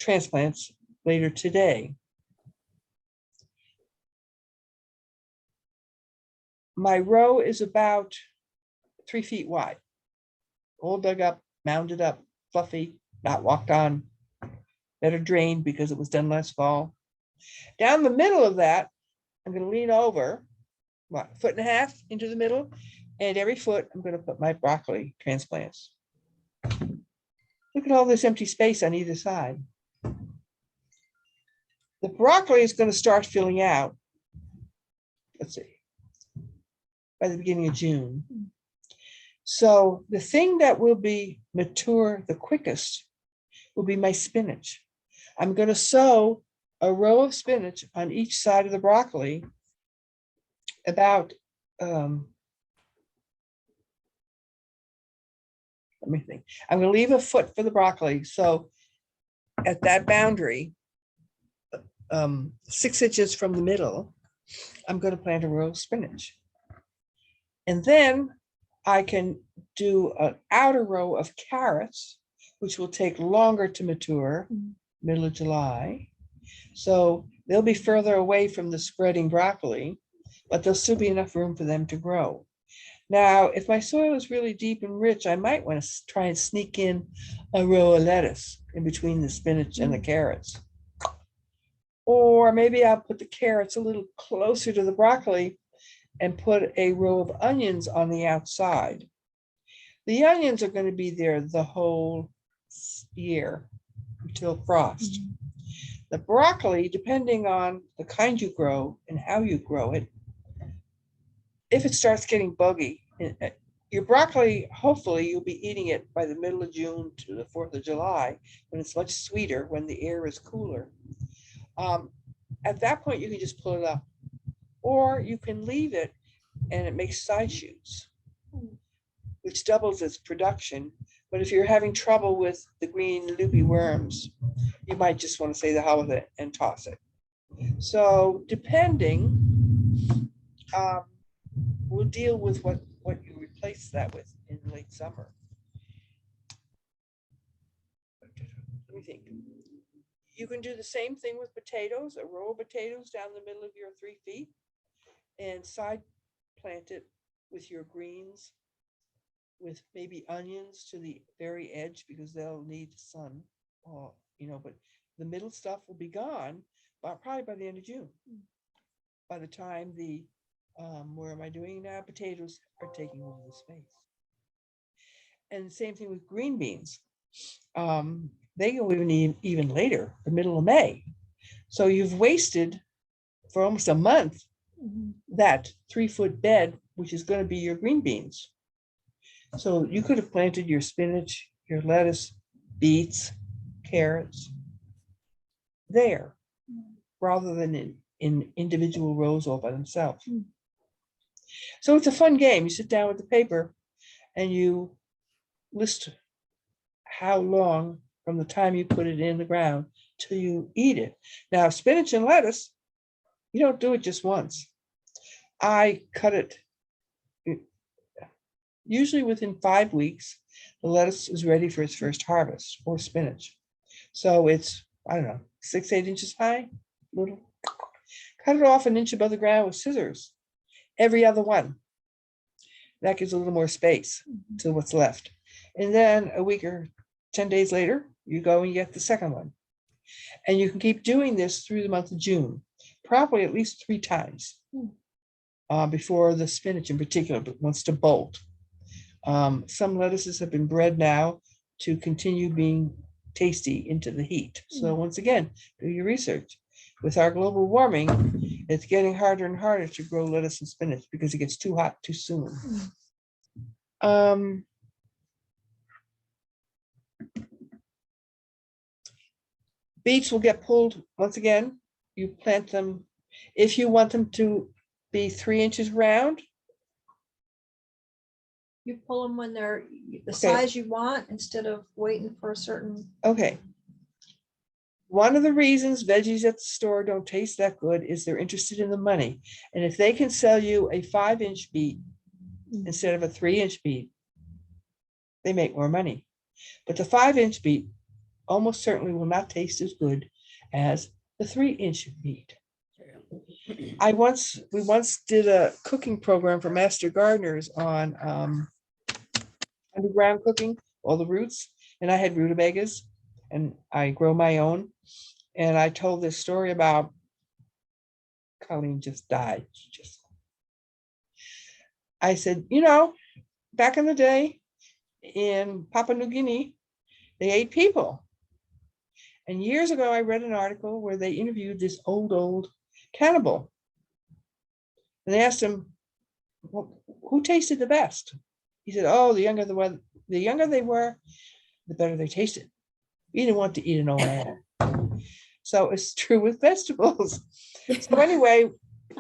transplants later today. My row is about 3 feet wide, all dug up, mounded up, fluffy, not walked on, better drained because it was done last fall. Down the middle of that, I'm going to lean over, what, 1.5 feet into the middle, and every foot I'm going to put my broccoli transplants. Look at all this empty space on either side. The broccoli is going to start filling out, let's see, by the beginning of June. So the thing that will be mature the quickest will be my spinach. I'm going to sow a row of spinach on each side of the broccoli about, let me think. I'm going to leave 1 foot for the broccoli. So at that boundary, 6 inches from the middle, I'm going to plant a row of spinach. And then I can do an outer row of carrots, which will take longer to mature, middle of July. So they'll be further away from the spreading broccoli, but there'll still be enough room for them to grow. Now, if my soil is really deep and rich, I might want to try and sneak in a row of lettuce in between the spinach and the carrots. Or maybe I'll put the carrots a little closer to the broccoli and put a row of onions on the outside. The onions are going to be there the whole year until frost. The broccoli, depending on the kind you grow and how you grow it, if it starts getting buggy, your broccoli, hopefully you'll be eating it by the middle of June to the 4th of July, when it's much sweeter, when the air is cooler. At that point, you can just pull it up, or you can leave it and it makes side shoots, which doubles its production. But if you're having trouble with the green loopy worms, you might just want to say the hell with it and toss it. So depending, we'll deal with what you replace that with in late summer. Let me think. You can do the same thing with potatoes, a row of potatoes down the middle of your 3 feet, and side plant it with your greens, with maybe onions to the very edge because they'll need sun, but the middle stuff will be gone, but probably by the end of June. By the time the, where am I doing now? Potatoes are taking over the space. And the same thing with green beans. They go even later, the middle of May. So you've wasted for almost a month that 3-foot bed, which is going to be your green beans. So you could have planted your spinach, your lettuce, beets, carrots there, rather than in individual rows all by themselves. So it's a fun game. You sit down with the paper and you list how long from the time you put it in the ground till you eat it. Now, spinach and lettuce, you don't do it just once. I cut it usually within 5 weeks. The lettuce is ready for its first harvest, or spinach. So it's, I don't know, 6-8 inches high, little. Cut it off an inch above the ground with scissors, every other one. That gives a little more space to what's left. And then a week or 10 days later, you go and get the second one. And you can keep doing this through the month of June, probably at least 3 times before the spinach in particular wants to bolt. Some lettuces have been bred now to continue being tasty into the heat. So once again, do your research. With our global warming, it's getting harder and harder to grow lettuce and spinach because it gets too hot too soon. Beets will get pulled once again. You plant them if you want them to be 3 inches round. You pull them when they're the Okay. size you want instead of waiting for a certain. Okay. One of the reasons veggies at the store don't taste that good is they're interested in the money. And if they can sell you a 5-inch beet instead of a 3-inch beet, they make more money. But the 5-inch beet almost certainly will not taste as good as the 3-inch beet. We once did a cooking program for master gardeners on underground cooking, all the roots, and I had rutabagas, and I grow my own. And I told this story about Colleen just died. I said, you know, back in the day in Papua New Guinea, they ate people. And years ago, I read an article where they interviewed this old cannibal. And they asked him, well, who tasted the best? He said, oh, the younger they were, the better they tasted. You didn't want to eat an old man. So it's true with vegetables. So anyway,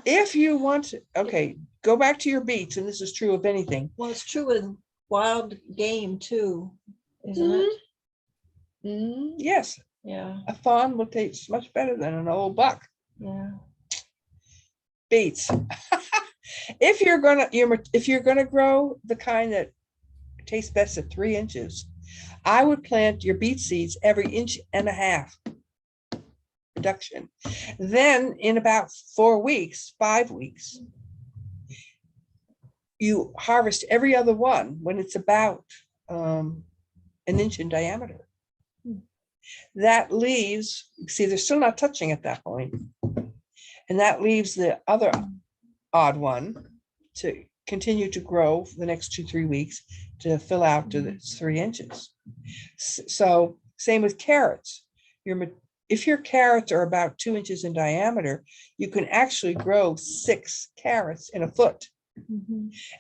if you want to, okay, go back to your beets, and this is true of anything. Well, it's true with wild game too, isn't it? Yes, Yeah, a fawn will taste much better than an old buck. yeah. Beets. If you're gonna grow the kind that tastes best at 3 inches, I would plant your beet seeds every 1.5 inches reduction. Then in about 5 weeks, you harvest every other one when it's about 1 inch in diameter. That leaves, see, they're still not touching at that point. And that leaves the other odd one to continue to grow for the next 2-3 weeks to fill out to the 3 inches. So same with carrots. If your carrots are about 2 inches in diameter, you can actually grow 6 carrots in a foot.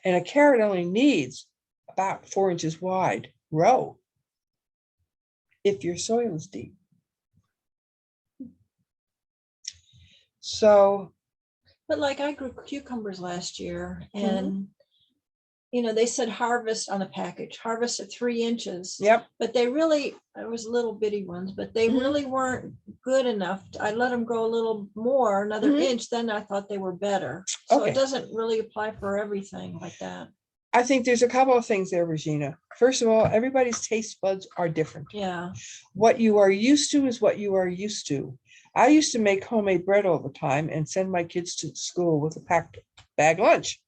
And a carrot only needs about 4 inches wide row if your soil is deep. So, But like I grew cucumbers last year, and you know, they said harvest on the package, harvest at 3 inches. yep. But they really, it was little bitty ones, but they really weren't good enough. I let them grow a little more, another inch, then I thought they were better. So Okay. it doesn't really apply for everything like that. I think there's a couple of things there, Regina. First of all, everybody's taste buds are different. Yeah. What you are used to is what you are used to. I used to make homemade bread all the time and send my kids to school with a packed bag lunch.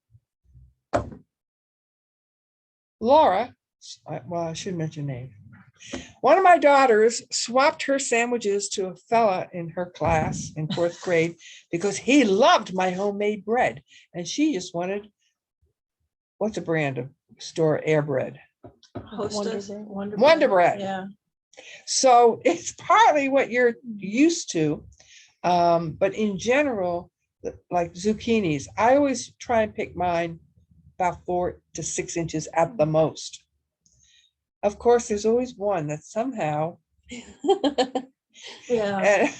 Laura, well, I should mention name. One of my daughters swapped her sandwiches to a fella in her class in 4th grade because he loved my homemade bread. And she just wanted, what's a brand of store air bread? Hostess. Wonder Bread. Yeah. So it's partly what you're used to. But in general, like zucchinis, I always try and pick mine about 4 to 6 inches at the most. Of course, there's always one that somehow, Yeah. and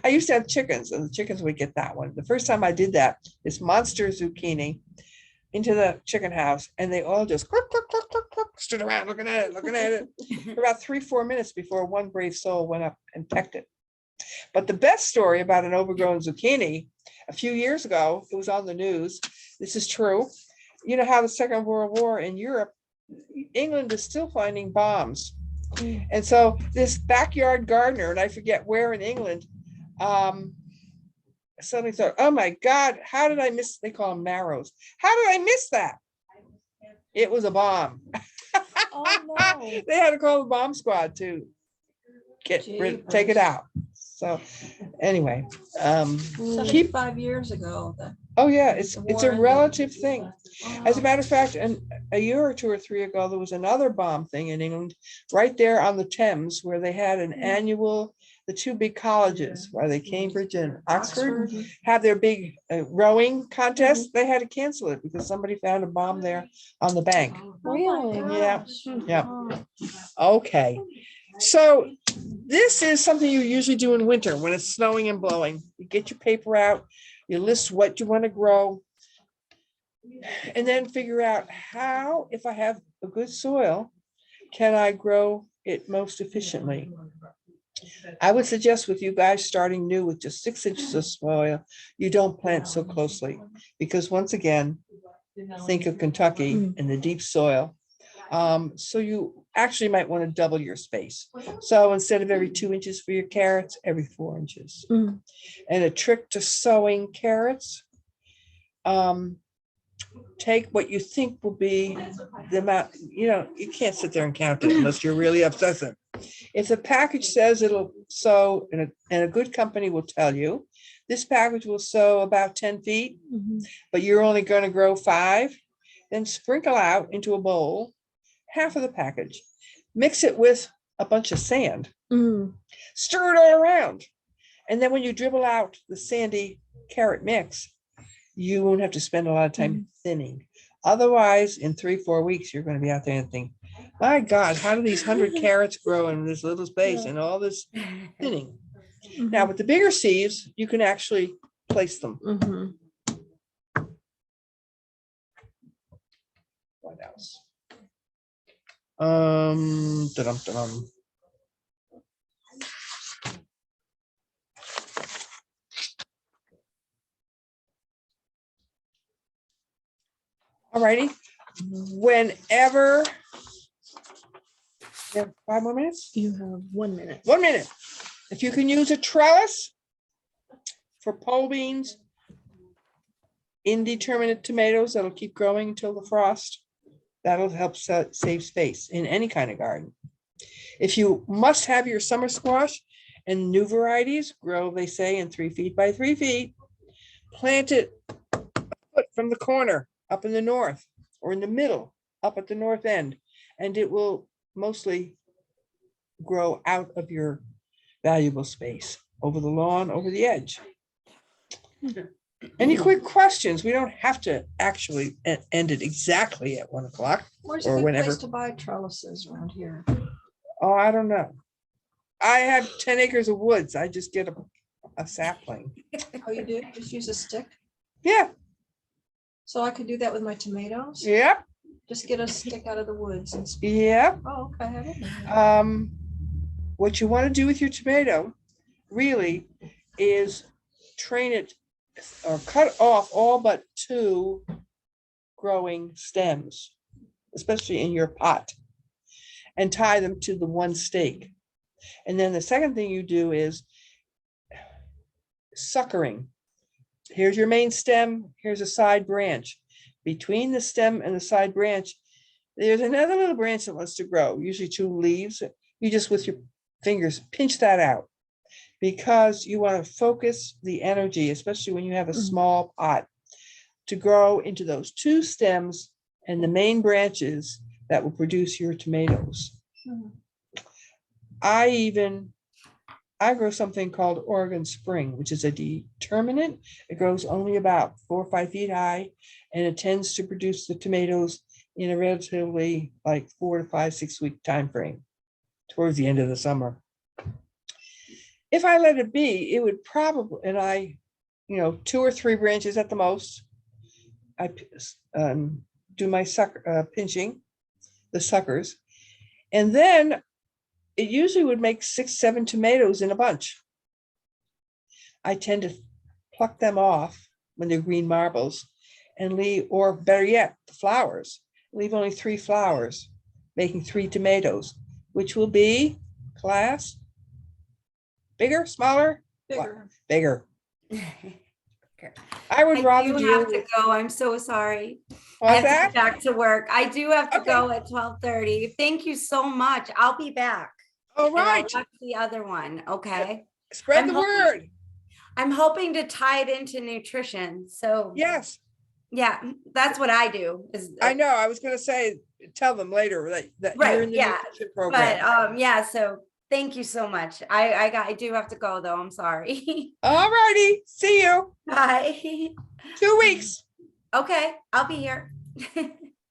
I used to have chickens, and the chickens would get that one. The first time I did that, this monster zucchini into the chicken house, and they all just cluck, cluck, cluck, cluck, cluck, stood around looking at it for about 3-4 minutes before one brave soul went up and pecked it. But the best story about an overgrown zucchini, a few years ago, it was on the news. This is true. You know how the Second World War in Europe, England is still finding bombs. And so this backyard gardener, and I forget where in England, suddenly thought, oh my God, how did I miss, they call them marrows. How did I miss that? It was a bomb. Oh, no. They had to call the bomb squad to take it out. So anyway, keep, 75 years ago. oh yeah, it's the a war ended. relative thing. As a Wow. matter of fact, and a year or 2 or 3 ago, there was another bomb thing in England, right there on the Thames, where they had an annual, the 2 big colleges, where they Cambridge and Oxford, have their big rowing contest. They had to cancel it because somebody found a bomb there on the bank. Really? Yeah, yeah. Okay, so this is something you usually do in winter when it's snowing and blowing. You get your paper out, you list what you want to grow, and then figure out how, if I have a good soil, can I grow it most efficiently. I would suggest with you guys starting new with just 6 inches of soil, you don't plant so closely, because once again, think of Kentucky and the deep soil. So you actually might want to double your space. So instead of every 2 inches for your carrots, every 4 inches. Mm. And a trick to sowing carrots, take what you think will be the amount, you can't sit there and count it unless you're really obsessive. If the package says it'll sow, and a good company will tell you, this package will sow about 10 feet, but you're only going to grow 5, then sprinkle out into a bowl half of the package, mix it with a bunch of sand, stir it all around. And then when you dribble out the sandy carrot mix, you won't have to spend a lot of time thinning. Otherwise, in 3-4 weeks, you're going to be out there and think, my God, how do these 100 carrots grow in this little space and all this thinning? Now, with the bigger sieves, you can actually place them. What else? Da-dum. All righty. Whenever, you have 5 more minutes? You have 1 minute. 1 minute. If you can use a trellis for pole beans, indeterminate tomatoes that'll keep growing until the frost, that'll help save space in any kind of garden. If you must have your summer squash, and new varieties grow, they say, in 3 feet by 3 feet, plant it a foot from the corner up in the north, or in the middle up at the north end, and it will mostly grow out of your valuable space, over the lawn, over the edge. Any quick questions? We don't have to actually end it exactly at 1 o'clock. Where's or a good whenever. place to buy trellises around here? Oh, I don't know. I have 10 acres of woods. I just get a sapling. Oh, you do? Just use a stick? Yeah, So I could do that with my tomatoes? yep, Just get a stick out of the woods and. yep. Oh, okay. I didn't know that. What you want to do with your tomato really is train it or cut off all but 2 growing stems, especially in your pot, and tie them to the one stake. And then the second thing you do is suckering. Here's your main stem, here's a side branch. Between the stem and the side branch, there's another little branch that wants to grow, usually 2 leaves. You just with your fingers pinch that out, because you want to focus the energy, especially when you have a small pot, to grow into those 2 stems and the main branches that will produce your tomatoes. I even I grow something called Oregon Spring, which is a determinate. It grows only about 4 or 5 feet high, and it tends to produce the tomatoes in a relatively like 4 to 5, 6 week time frame towards the end of the summer. If I let it be, it would probably, and I, 2 or 3 branches at the most. I do my pinching, the suckers, and then it usually would make 6, 7 tomatoes in a bunch. I tend to pluck them off when they're green marbles and leave, or better yet, the flowers, leave only 3 flowers, making 3 tomatoes, which will be, class, bigger, smaller? Bigger. Bigger. Okay. I would rather do deal have to with, go. I'm so sorry. I what's have to that? get back to work. I do have to Okay. go at 12:30. Thank you so much. I'll be back. All And I'll right, watch the other one. Okay. spread I'm the hoping- word. I'm hoping to tie it into nutrition. So Yes, yeah, that's what I do. I know. I was gonna say, tell them later that you're Right, in the yeah, nutrition but program. yeah, so thank you so much. I do have to go though. I'm sorry. All righty, see you. Bye. 2 weeks. Okay, I'll be here.